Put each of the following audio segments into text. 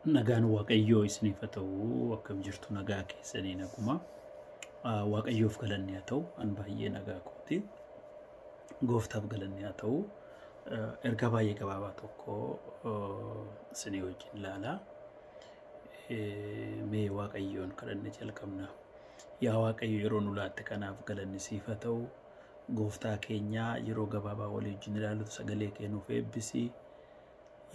Nagaan Waaqayyoo isiniif haa ta'u, akkam jirtu nagaa keessanii naguma. Waaqayyoof galanni haa ta'u, an baay'ee nagaa kooti. Gooftaaf galanni haa ta'u, erga baay'ee gabaabaa tokko isinii wajjin ilaala. Mee Waaqayyoon kadhanne jalqabna. Yaa Waaqayyo yeroo nu laatte kanaaf galanni siif haa ta'u. Gooftaa keenya yeroo gabaabaa walii wajjin ilaalutu sagalee kee nuuf eebbisi.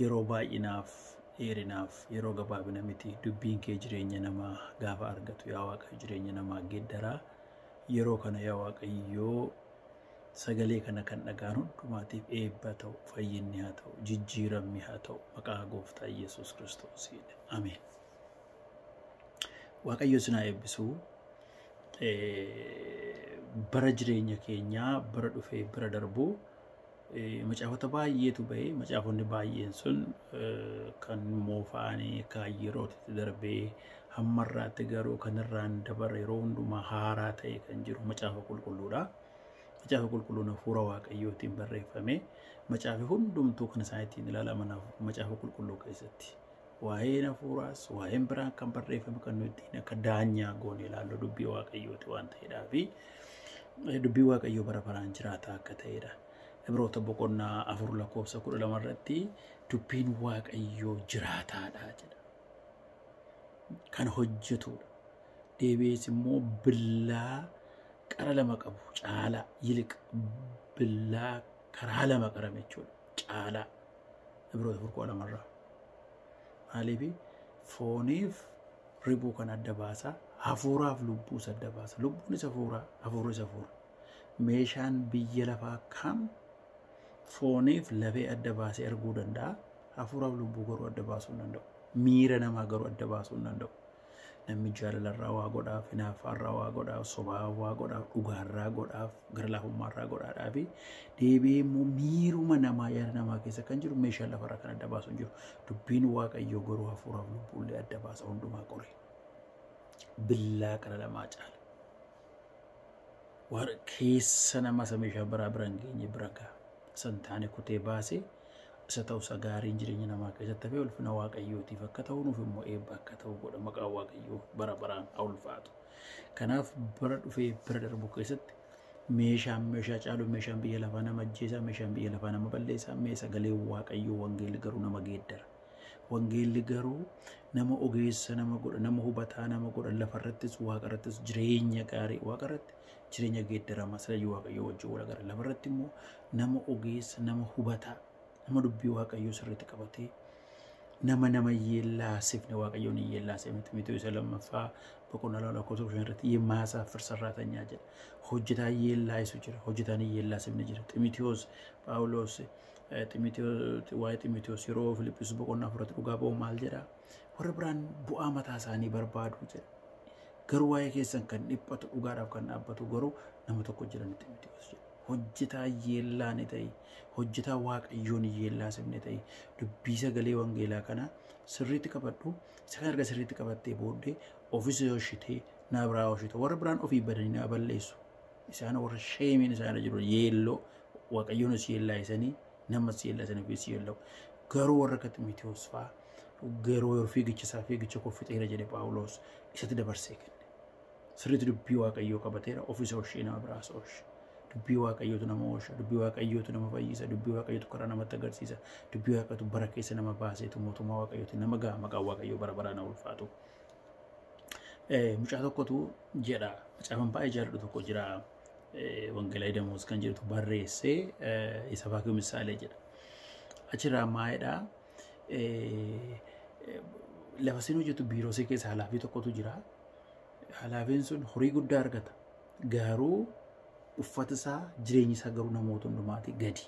Yeroo baay'inaaf dheerinaaf yeroo gabaabina miti dubbiin kee jireenya namaa gaafa argatu yaa Waaqayyo jireenya namaa geeddaraa. Yeroo kana yaa Waaqayyoo sagalee kana kan dhagaan hundumaatiif eebba ta'u, fayyinni haa ta'u, jijjiiramni haa ta'u maqaa Gooftaa Yesuus Kiristoosiin. Ameen. Waaqayyo sinaa eebbisu. Bara jireenya keenyaa bara dhufee bara darbu macaafota baay'eetu ba'e. Macaafonni baay'een sun kan moofa'anii kan yerootti darbee hammarraatti garuu kan irraan dabara yeroo hundumaa haaraa ta'e kan jiru macaafa qulqulluudha. Macaafa qulqulluun hafuura Waaqayyootiin barreeffame. Macaafi hundumtuu kan isaan ittiin ilaalaman macaafa qulqulluu keessatti. Waa'een hafuuraas waa'een biraan kan barreeffame kan nuti ittiin akka daanyaa goone ilaallu dubbii Waaqayyooti waan ta'eedhaafi dubbii Waaqayyoo bara baraan jiraata akka ta'edha. Ibroota boqonnaa 4:12 irratti dubbiin Waaqayyoo jiraataadha jedha. Kan hojjetudha. Deebi'ees immoo billaa qara lama qabu caalaa yiliq billaa karaa lama qarame jechuudha. Caalaa Ibroota 4:12 irraa. Maaliif fooniif ribuu kan adda baasa, hafuuraaf lubbuus adda baasa. Lubbuunis hafuura, hafuurris hafuura. Meeshaan biyya lafaa kam fooniif lafee adda baasee arguu danda'a. Hafuuraaf lubbuu garuu adda baasuu hin danda'u. Miira namaa garuu adda baasuu hin danda'u. Namni jaalalarraa waa godhaaf, hinaaffaarraa waa godhaaf, sobaa waa godhaaf, dhugaarraa godhaaf, gara laafummaarraa godhaadhaafi deebi'ee immoo miiruma namaa yaada namaa keessa kan jiru meeshaan lafarraa kan adda baasu hin jiru. Dubbiin Waaqayyoo garuu hafuuraaf lubbuullee adda baasa hundumaa qore. Billaa qara lamaa caala. Waan keessa nama isa meeshaa biraa bira hin geenye bira ga'a. Santaane kutee baasee isa ta'uusa gaariin jireenya namaa keessatti hafee ulfina Waaqayyootiif akka ta'u nuuf immoo eebba akka ta'u godha. Maqaan Waaqayyoo bara baraan haa ulfaatu. Kanaaf bara dhufee bira darbu keessatti meeshaa caalu meeshaan biyya lafaa nama ajjeesaa, meeshaan biyya lafaa nama balleessaa, sagalee Waaqayyoo wangeelli garuu nama geeddara. Wangeelli garuu nama ogeessa nama godha, nama hubataa nama godha. Lafarrattis waaqarrattis jireenya gaarii waaqarratti jireenya geeddaramaa sagalee Waaqayyoo wajjin wal agara. Lafarratti immoo nama ogeessa nama hubataa nama dubbii Waaqayyoo sirriitti qabatee nama yeellaasifne Waaqayyoon yeellaasifne Timoteewos 2 boqonnaa 2 irratti yemmaasaa firsarraatanya jedha. Hojjetaa yeellaasu jira, hojjetaan yeellaasifne jira. Timoteewos Phaawulos waa'ee Timoteewos yeroo Filiphisius boqonnaa 4 dhugaa ba'u maal jedha? Warra biraan bu'aa mataa isaanii barbaadu jedha. Garuu waa'ee keessan kan dhiphatu dhugaadhaaf kan dhaabbatu garuu nama tokko jira Timoteewos jedha. Hojjetaa yeellaa ni ta'e, hojjetaa Waaqayyoon yeellaasifne ta'e, dubbii sagalee wangeelaa kana sirriitti qabadhu. Isa kan erga sirriitti qabattee booddee ofiis hoshitee naa biraa hoshite. Warra biraan ofii badanii naa balleessu. Isaan warra sheemiin isaan jiru yeelloo Waaqayyoonis yeellaasanii namas yeellaasanii ofiis yeella'u. Garuu warra akka Timoteewos fa'aa garuu fiigicha koffiteera jedhe Phaawulos isatti dabarsee kenne. Sirriitti dubbii Waaqayyoo qabateera ofiis hoshee nama biraas hoshee. Dubbii Waaqayyootu nama oolcha, dubbii Waaqayyootu nama fayyisa, dubbii Waaqayyootu karaa namatti agarsiisa, dubbii Waaqayyootu bara keessa nama baaseetu mootummaa Waaqayyootiin nama ga'a. Maqaan Waaqayyoo bara baraan haa ulfaatu. Mucaa tokkotu jedha, macaafan baay'ee jaalladhu tokko jira, Wangeelaa Damoos kan jedhutu barreessee isa Faakuu Misaalee jedha. Achirraa maayidhaa lafa isin hojjetu biiroosii keessa halaafii tokkotu jira. Halaafiin sun horii guddaa argata. Garuu uffata isaa jireenyi isaa garuu namoota hundumaati gadi.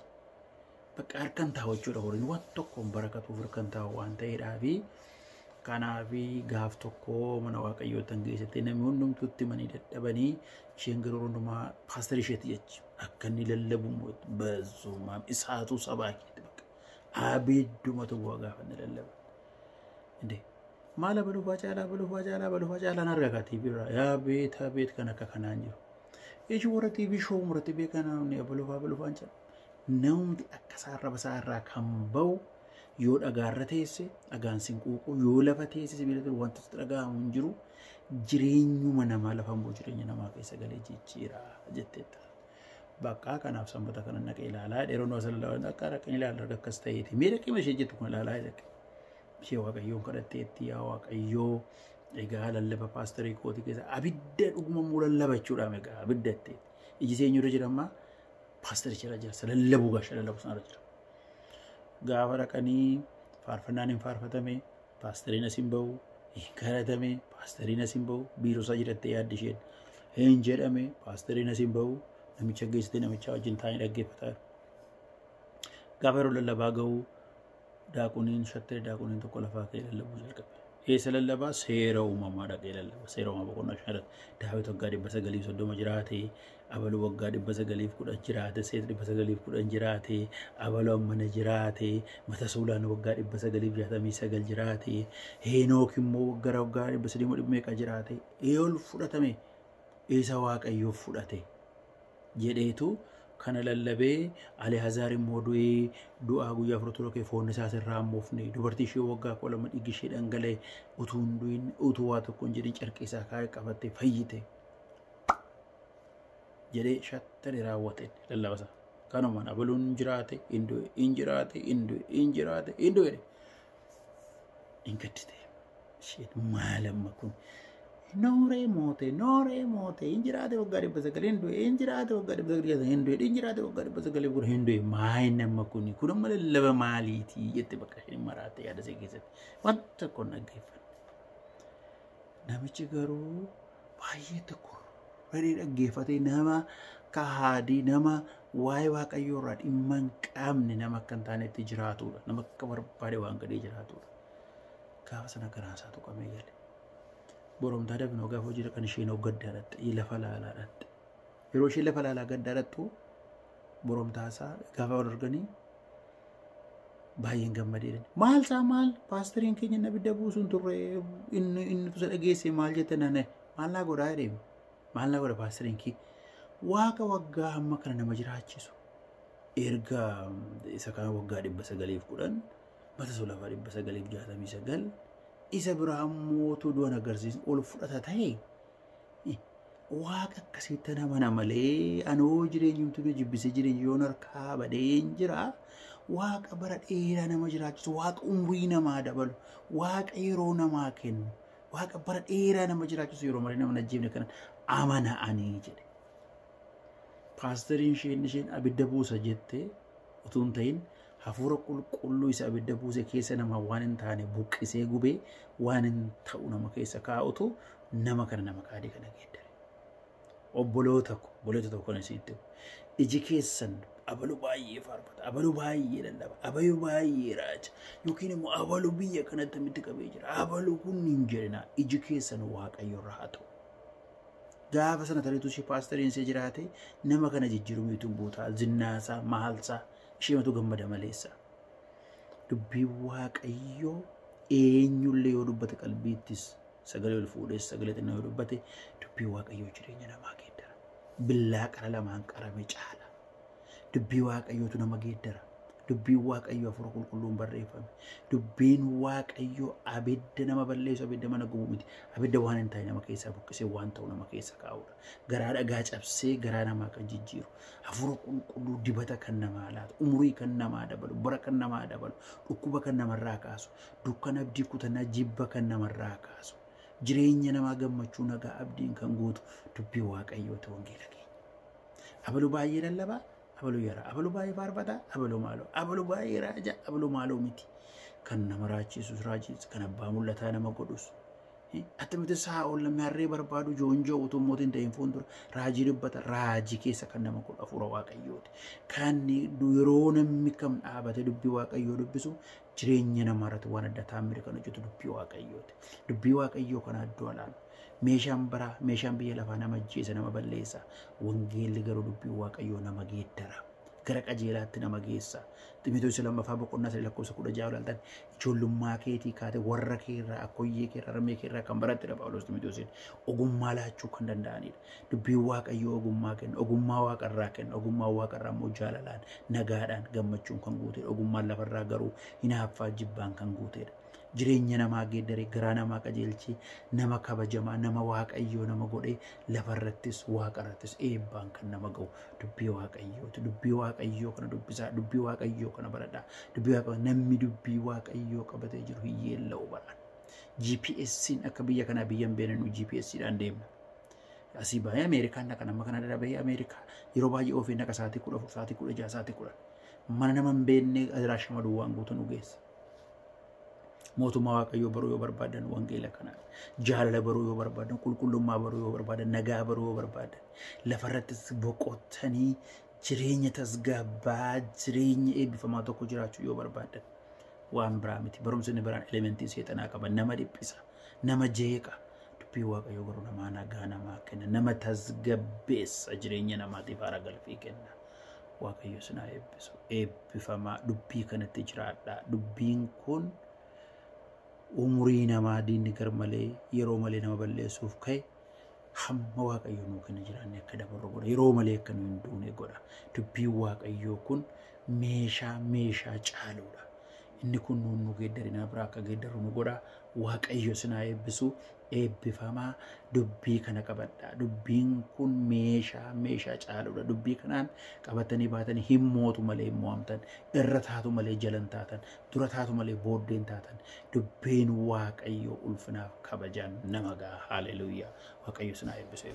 Bakka harkaan taa'u jechuudha. Horiin waan tokkoon barakatuuf harkaan taa'u waan ta'eedhaafi kanaafi gaaf tokko mana Waaqayyootan geessatti namni hundumtuutti manii dadhabanii isheen garuu hundumaa paasterii isheeti jechi akka inni lallabu bazuumaam isaatu sabaa keetti bakka abeeddumatu bu'aa gaafa inni lallaba. Inde maala balufaa caalaa argaa tiibirraa yaa beet kan akka kanaan jiru. Eji warra TV show murati beekana ni balufaan jedha. Namni akka saarra basaarraa kan ba'u yoo dhagaarra teesse dhagaan sinquuqu yoo lafa teesse sibiila ture wanti dhagaamu hin jiru jireenyuma namaa lafaan boo jireenya namaa keessa galee jijjiira jetteetta. Bakka kanaaf sanbata kana naqee ilaalaa dheeroon waa sallallahu akka dhaqee ilaalaa akkas ta'eeti. Mee dhaqee ishee jettu kun ilaalaa dhaqee. Ishee waaqayyoon kadhatteetti yaa waaqayyoo egaa lallaba paasterii kooti keessa abidda dhuguma muu lallabachuudhaan egaa abidda ta'e. Iji seenyuudha jedhama paastericha irra jira lallabuu gaasha lallabu sana irra jira. Gaafa dhaqanii faarfannaan hin faarfatame paasteriin asiin bahu hin kadhatame paasteriin asiin bahu biiroo isaa jedhattee yaaddi isheen hin jedhame paasteriin asiin bahu namicha geessitee namicha wajjin taa'anii dhaggeeffataa jiru. Gaafa yeroo lallabaa gahuu daakuniin shattee daakuniin tokko lafaa ka'ee lallabuu jalqabe. Eessa lallabaa seera uumamaa dhaqee lallaba. Seera uumamaa boqonnaa 5 Daawit waggaa 930 jiraate abaluu waggaa 910 jiraate seet 910 jiraate abaluu ammana jiraate mata suulaan waggaa 969 jiraate Heenook immoo waggaa 300 jiraate eeyol fudhatame eessa waaqayyoof fudhate jedheetu kana lallabee Alihazaar immoo du'aa guyyaa 4 kee foon isaa sirraa moofne dubartii ishee waggaa 2 dhiigi ishee dhangalee utuu waa tokko hin jedhin carqii isaa kaa'ee qabattee fayyite jedhee shattanii raawwate lallabasa. Kanumaan abaluun jiraate injiraate jedhe hin gaddite isheen maal amma kun nooree moote injiraate waggaa 900 injiraate waggaa 900 injiraate waggaa 900 maayin amma kun amma lallaba maaliiti jette bakka isheen maraate yaada ishee keessatti wanta kun dhaggeeffanne. Namichi garuu baay'ee tokko baay'ee dhaggeeffatee nama kahaadii nama waa'ee waaqayyoo irraa dhimma hin qabne nama akka hin taanetti jiraatudha. Nama akka barbaade waan gadhee jiraatudha. Gaafa sana garaan isaa tuqamee gale. Boromtaa dabinoo gaafa hojii kan isheen gaddaa dhatte lafa laalaa dhatte. Yeroo isheen lafa laalaa gaddaa dhattu boromtaa isaa gaafa wal arganii baay'een gammadee maal paasteriin keenya na bidda buusuun turre inni tusa dhageesse maal jette nane maal naa godhaa jedhee maal naa godha paasteriin kee waaqa waggaa amma kana nama jiraachisu erga isa kana waggaa 910 mata soo lafa 969 isa biraa mootuu du'an agarsiisu ol fudhata ta'e waaqa akkasitti nama malee anoo jireenyumtu jibbisee jireenyoon harkaa badee jira. Waaqa bara dheeraa nama jiraachisu waaqa umrii namaa dabalu waaqa yeroo namaa kennu waaqa bara dheeraa nama jiraachisu yeroo malee nama najjeefne kana amana'anii jedhe. Paasteriin isheen abidda buusa jette utuu hin ta'in hafuura qulqulluu isa abidda buuse keessa nama waan hin taane buqqisee gubee waan hin ta'u nama keessa kaa'utu nama kana nama kaadee kana geeddare. Obboloota tokko kana isiitti iji keessan abaluu baay'ee faarfata abaluu baay'ee lallaba abaluu baay'ee raaja yookiin immoo abaluu biyya kanatti mitti qabee jira abaluu kun hin jedhina iji keessan waaqayyo irraa haa ta'u. Gaafa sana tareetu ishee paasteriin ishee jiraate nama kana jijjiirumiitu buutaa zinnaasaa maalsaa ishee gammada maleessa. Dubbii waaqayyoo eenyullee yoo dubbate qalbiittis sagalee ol fuudhees sagalee xinnaa yoo dubbate dubbii waaqayyoo jireenya namaa geeddara. Billaa qara lamaan qarame caala. Dubbii waaqayyootu nama geeddara. Dubbii waaqayyoo hafuura qulqulluun barreeffame. Dubbiin waaqayyoo abidda nama balleessu abidda mana gubu miti. Abidda waan hin taane nama keessaa buqqisee waan ta'u nama keessa kaa'udha. Garaa dhagaa cabsee garaa namaa kan jijjiiru. Hafuura qulqulluu dibata kan namaa laatu. Umurii kan namaa dabalu. Bara kan namaa dabalu. Dhukkuba kan namarraa kaasu. Dukkana abdii kutanaa jibba kan namarraa kaasu. Jireenya namaa gammachuu nagaa abdiin kan guutu dubbii waaqayyoo ta'uu wangeela keenya. Abaluu baay'ee lallabaa. Abaluu yara abaluu baay'ee faarfata abaluu maaloo abaluu baay'ee raaja abaluu maaloo miti kan nama raachisus raachisu kan abbaa mul'ataa nama godhus attamitti saa ol namni harree barbaadu joonjoo utuu mootiin ta'in fuuldura raajii dubbata raajii keessa kan nama godhu hafuura waaqayyooti kan yeroo namni kam dhaabate dubbii waaqayyoo dubbisu jireenya namaa irratti waan adda taa'amire kan hojjetu dubbii waaqayyooti dubbii waaqayyoo kana adduu alaanu. Meeshaan biyya lafaa nama ajjeesa nama balleessa wangeelli garuu dubbii waaqayyoo nama geeddara gara qajeelaatti nama geessa. Ximotewos lammaffaa boqonnaa 3:16 ilaaltan ijoollummaa keetii kaatee warra keerraa akkoyyee keerraa ramee keerraa kan barattedha Phaawulos Ximotewosiin ogummaa laachuu kan danda'anidha. Dubbiin Waaqayyoo ogummaa kenna, ogummaa waaqarraa kenna, ogummaa waaqarraa immoo jaalalaan, nagaadhaan, gammachuun kan guutedha. Ogummaan lafarraa garuu hinaaffaa jibbaan kan guutedha. Jireenya namaa geeddaree garaa namaa qajeelchee nama kabajamaa nama Waaqayyoo nama godhee lafarrattis waaqarrattis eebbaan kan nama ga'u dubbii Waaqayyooti. Dubbii Waaqayyoo kana dubbisaa, dubbii Waaqayyoo kana baradhaa. Dubbii Waaqayyoo namni dubbii Waaqayyoo qabatee jiru hiyyeella'u baraan. GPS'n akka biyya kanaa biyya hin beeknu GPS'dhaan deemna. Asii baay'ee Ameerikaan dhaqa nama kana dadhabee Ameerikaa yeroo baay'ee ofii naqa sa'aatii 14 sa'aatii 16 sa'aatii 10 mana nama hin beekne adiraasha maduwwaan guutuun geessa. Mootummaa Waaqayyoo baruu yoo barbaadan wangeela kanaan jaalala baruu yoo barbaadan qulqullummaa baruu yoo barbaadan nagaa baruu yoo barbaadan lafarrattis boqottanii jireenya tasgabbaa jireenya eebbifamaa tokko jiraachuu yoo barbaadan waan biraa miti. Barumsi inni biraan elementii seexanaa qaba, nama dhiphisa, nama jeeqa. Dubbii Waaqayyoo garuu namaa nagaa namaa kenna, nama tasgabbeessa, jireenya namaatiif haara galfii kenna. Waaqayyo sinaa eebbisu, eebbifamaa dubbii kanatti jiraadhaa. Dubbiin kun umurii namaa diinni gar malee yeroo malee nama balleessuuf ka'e hamma Waaqayyoo nuu kenna jiraanne akka dabarru godha, yeroo malee akka nu hin duune godha. Dubbiin Waaqayyoo kun meeshaa caaluudha. Inni kun nu geeddarina biraa akka geeddaru nu godha. Waaqayyo sinaa eebbisu, eebbifamaa dubbii kana qabadhaa. Dubbiin kun meeshaa caaluudha. Dubbii kanaan qabatanii baatanii hin mootu malee hin mo'amtan, irra taatu malee jalan taatan, dura taatu malee booddeen taatan. Dubbiin Waaqayyoo ulfinaaf kabajaan nama ga'a. Haleluuyaa. Waaqayyo sinaa eebbisu.